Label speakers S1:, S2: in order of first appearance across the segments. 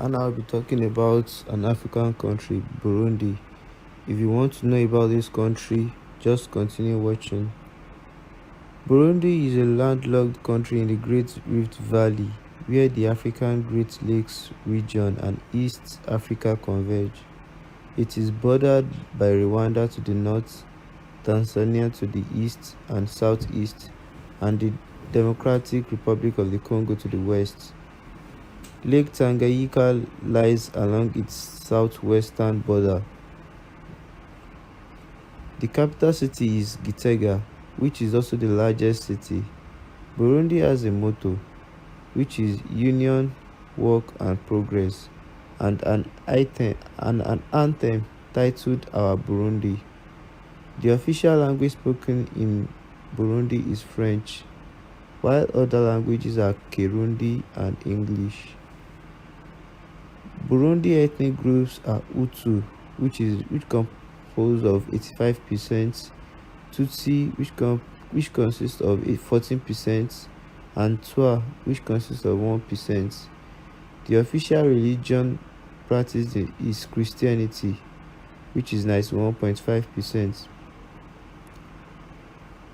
S1: and I'll be talking about an African country, Burundi. If you want to know about this country, just continue watching. Burundi is a landlocked country in the Great Rift Valley, where the African Great Lakes region and East Africa converge. It is bordered by Rwanda to the north, Tanzania to the east and southeast, and the Democratic Republic of the Congo to the west. Lake Tanganyika lies along its southwestern border. The capital city is Gitega, which is also the largest city. Burundi has a motto, which is Union, Work and Progress, and an anthem titled Our Burundi. The official language spoken in Burundi is French, while other languages are Kirundi and English. Burundi ethnic groups are Hutu, which composed of 85%, Tutsi, which consists of 14%, and Twa, which consists of 1%. The official religion practiced is Christianity, which is 91.5%.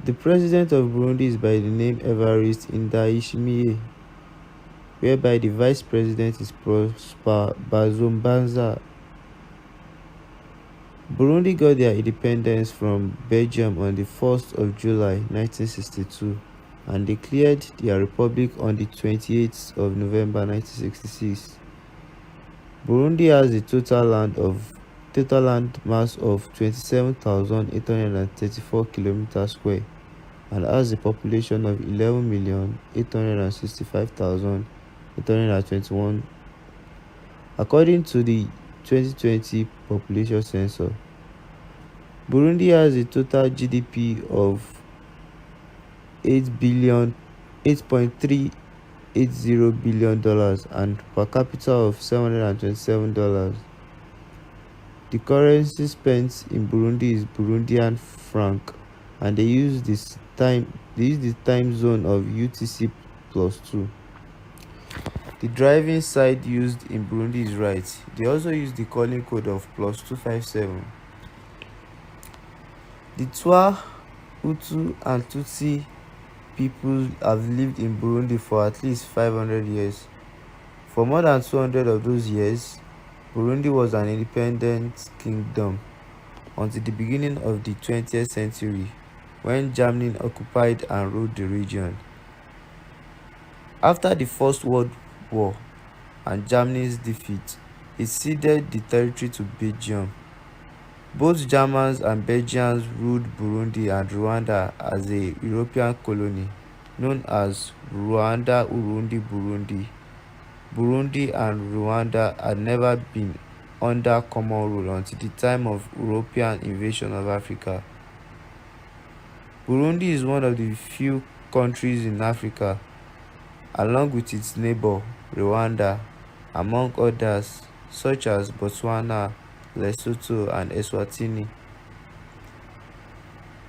S1: The president of Burundi is by the name Evariste Ndayishimiye, whereby the vice president is Prosper Bazombanza. Burundi got their independence from Belgium on the 1st of July 1962 and declared their republic on the 28th of November 1966. Burundi has a total land mass of 27,834 km square and has a population of 11,865,821 according to the 2020 population census. Burundi has a total GDP of $8.380 billion and per capita of $727. The currency spent in Burundi is Burundian franc, and they use the time zone of UTC+2. The driving side used in Burundi is right. They also use the calling code of +257. The Twa, Hutu, and Tutsi people have lived in Burundi for at least 500 years. For more than 200 of those years, Burundi was an independent kingdom until the beginning of the 20th century, when Germany occupied and ruled the region. After the First World War and Germany's defeat, it ceded the territory to Belgium. Both Germans and Belgians ruled Burundi and Rwanda as a European colony, known as Rwanda-Urundi-Burundi. Burundi and Rwanda had never been under common rule until the time of European invasion of Africa. Burundi is one of the few countries in Africa, along with its neighbor Rwanda, among others such as Botswana, Lesotho, and Eswatini,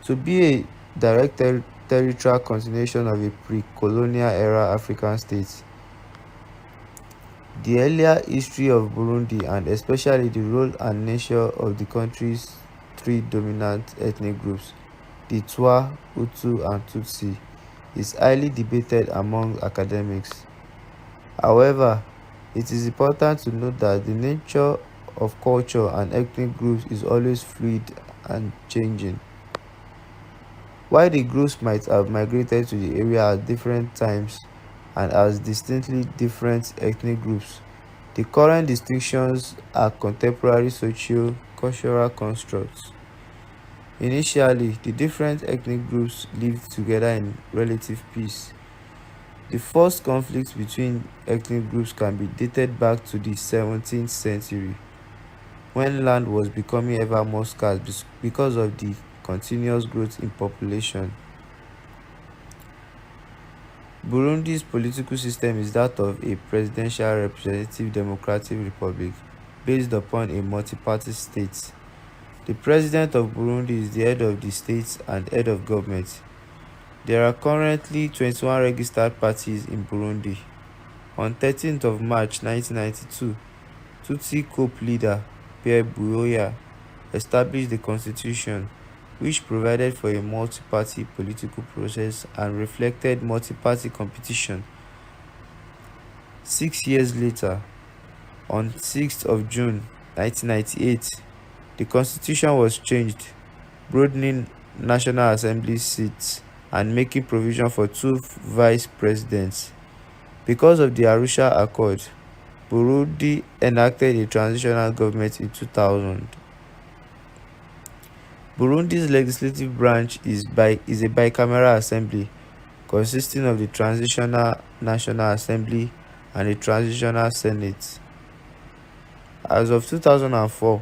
S1: to be a direct territorial continuation of a pre-colonial era African state. The earlier history of Burundi, and especially the role and nature of the country's three dominant ethnic groups, the Twa, Hutu, and Tutsi, is highly debated among academics. However, it is important to note that the nature of culture and ethnic groups is always fluid and changing. While the groups might have migrated to the area at different times and as distinctly different ethnic groups, the current distinctions are contemporary socio-cultural constructs. Initially, the different ethnic groups lived together in relative peace. The first conflicts between ethnic groups can be dated back to the 17th century, when land was becoming ever more scarce because of the continuous growth in population. Burundi's political system is that of a presidential representative democratic republic based upon a multi-party state. The president of Burundi is the head of the state and head of government. There are currently 21 registered parties in Burundi. On 13th of March 1992, Tutsi coup leader Pierre Buyoya established the constitution, which provided for a multi-party political process and reflected multi-party competition. 6 years later, on 6th of June 1998, the constitution was changed, broadening National Assembly seats and making provision for two vice presidents. Because of the Arusha Accord, Burundi enacted a transitional government in 2000. Burundi's legislative branch is a bicameral assembly consisting of the Transitional National Assembly and the Transitional Senate. As of 2004,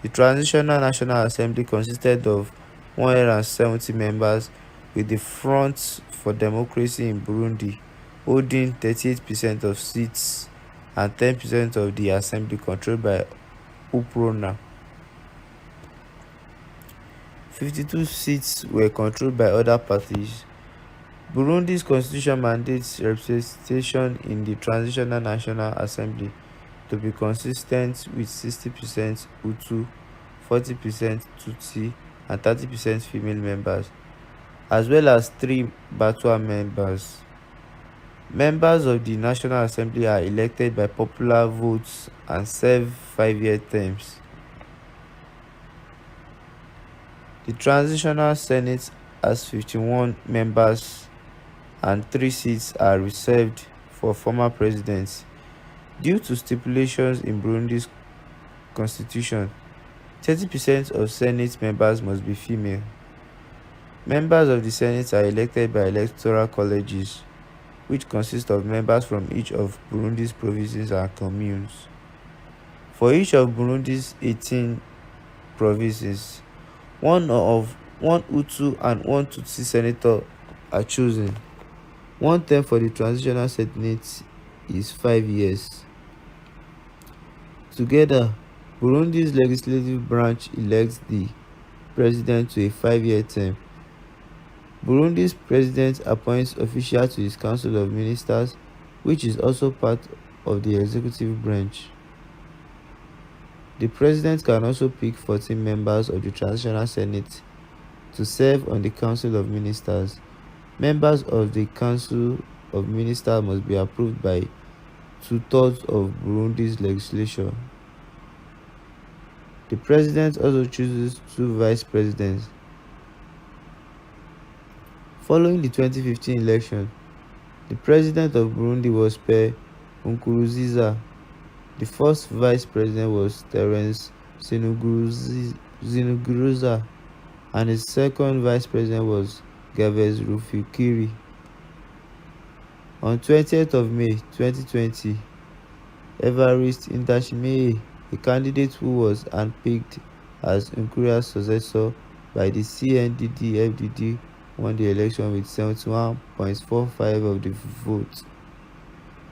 S1: the Transitional National Assembly consisted of 170 members, with the Front for Democracy in Burundi holding 38% of seats and 10% of the assembly controlled by UPRONA. 52 seats were controlled by other parties. Burundi's constitution mandates representation in the Transitional National Assembly to be consistent with 60% Hutu, 40% Tutsi, and 30% female members, as well as 3 Batwa members. Members of the National Assembly are elected by popular votes and serve 5-year terms. The Transitional Senate has 51 members and 3 seats are reserved for former presidents. Due to stipulations in Burundi's constitution, 30% of Senate members must be female. Members of the Senate are elected by electoral colleges, which consist of members from each of Burundi's provinces and communes. For each of Burundi's 18 provinces, one Hutu and one Tutsi senator are chosen. One term for the Transitional Senate is 5 years. Together, Burundi's legislative branch elects the president to a 5-year term. Burundi's president appoints officials to his council of ministers, which is also part of the executive branch. The president can also pick 14 members of the Transitional Senate to serve on the council of ministers. Members of the council of ministers must be approved by 2/3 of Burundi's legislature. The president also chooses 2 vice presidents. Following the 2015 election, the president of Burundi was Pierre Nkurunziza. The first vice president was Terence Zinuguruza, and the second vice president was Gervais Rufyikiri. On 20th of May 2020, Evariste Ndayishimiye, a candidate who was handpicked as Nkurunziza's successor by the CNDD-FDD, won the election with 71.45% of the vote.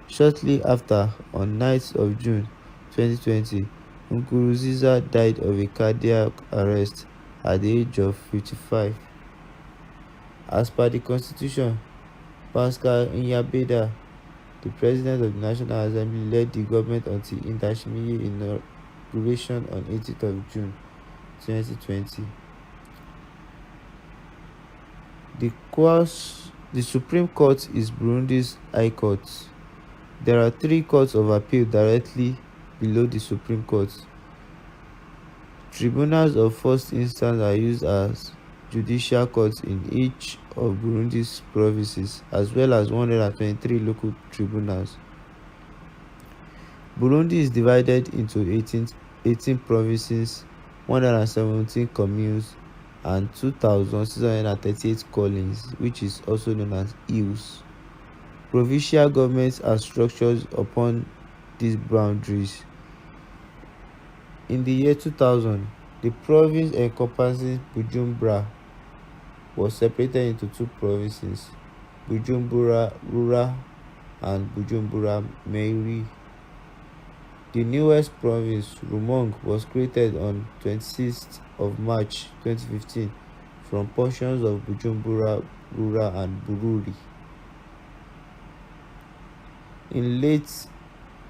S1: Shortly after, on 9th of June 2020, Nkurunziza died of a cardiac arrest at the age of 55. As per the constitution, Pascal Nyabeda, the president of the National Assembly, led the government until Ndayishimiye's inauguration on 18th of June 2020. The Supreme Court is Burundi's High Court. There are 3 courts of appeal directly below the Supreme Court. Tribunals of first instance are used as judicial courts in each of Burundi's provinces, as well as 123 local tribunals. Burundi is divided into 18 provinces, 117 communes, and 2,638 colonies, which is also known as hills. Provincial governments are structured upon these boundaries. In the year 2000, the province encompassing Bujumbura was separated into 2 provinces, Bujumbura Rural and Bujumbura Mairi. The newest province, Rumonge, was created on 26th of March 2015 from portions of Bujumbura Rural and Bururi. In late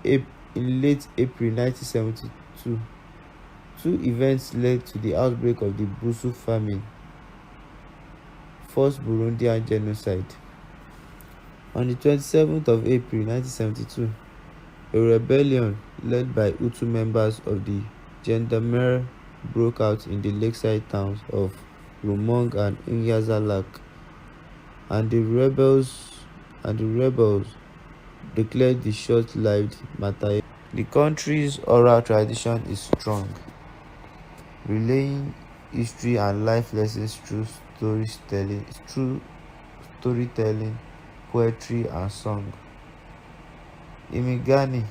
S1: April 1972, two events led to the outbreak of the Busu famine, first Burundian genocide. On the 27th of April 1972, a rebellion led by Hutu members of the Gendarmerie broke out in the lakeside towns of Rumong and Nyanza-Lac, and the rebels declared the short-lived Matayo. The country's oral tradition is strong, relaying history and life lessons through storytelling, poetry, and song. Imigani,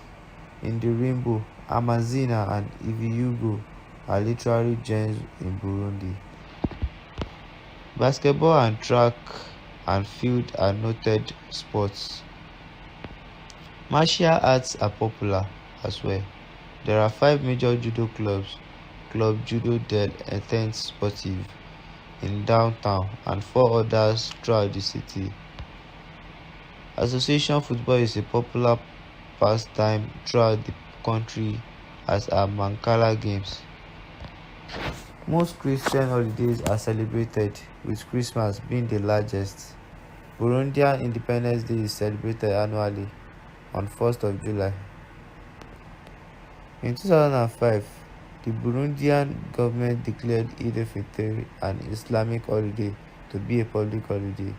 S1: in the Rainbow, Amazina, and Iviyugo are literary gems in Burundi. Basketball and track and field are noted sports. Martial arts are popular as well. There are 5 major judo clubs: Club Judo del Entente Sportive in downtown and 4 others throughout the city. Association football is a popular pastime throughout the country, as are Mancala games. Most Christian holidays are celebrated, with Christmas being the largest. Burundian Independence Day is celebrated annually on 1st of July. In 2005, the Burundian government declared Eid al-Fitr, an Islamic holiday, to be a public holiday.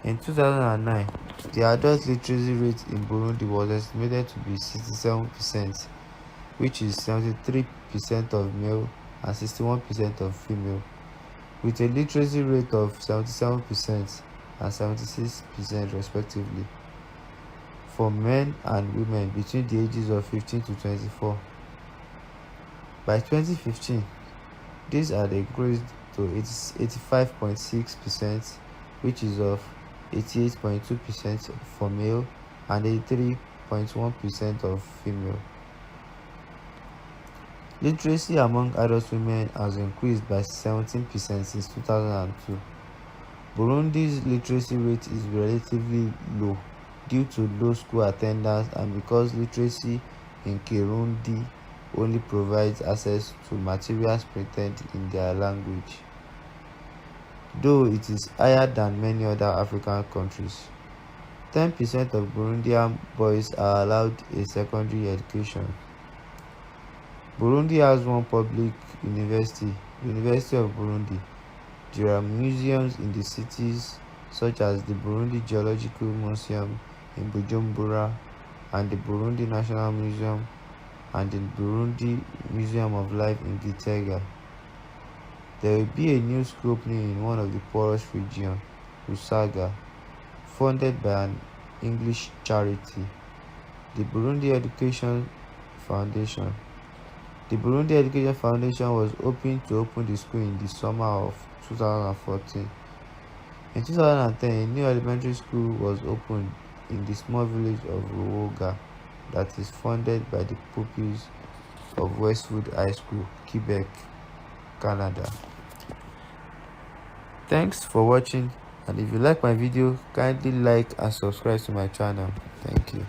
S1: In 2009, the adult literacy rate in Burundi was estimated to be 67%, which is 73% of male and 61% of female, with a literacy rate of 77% and 76% respectively for men and women between the ages of 15 to 24. By 2015, these had increased to 85.6%, which is of 88.2% for male and 83.1% of female. Literacy among adult women has increased by 17% since 2002. Burundi's literacy rate is relatively low due to low school attendance and because literacy in Kirundi only provides access to materials printed in their language, though it is higher than many other African countries. 10% of Burundian boys are allowed a secondary education. Burundi has one public university, University of Burundi. There are museums in the cities such as the Burundi Geological Museum in Bujumbura and the Burundi National Museum and the Burundi Museum of Life in Gitega. There will be a new school opening in one of the poorest regions, Rusaga, funded by an English charity, the Burundi Education Foundation. The Burundi Education Foundation was hoping to open the school in the summer of 2014. In 2010, a new elementary school was opened in the small village of Ruwoga that is funded by the pupils of Westwood High School, Quebec, Canada. Thanks for watching, and if you like my video, kindly like and subscribe to my channel. Thank you.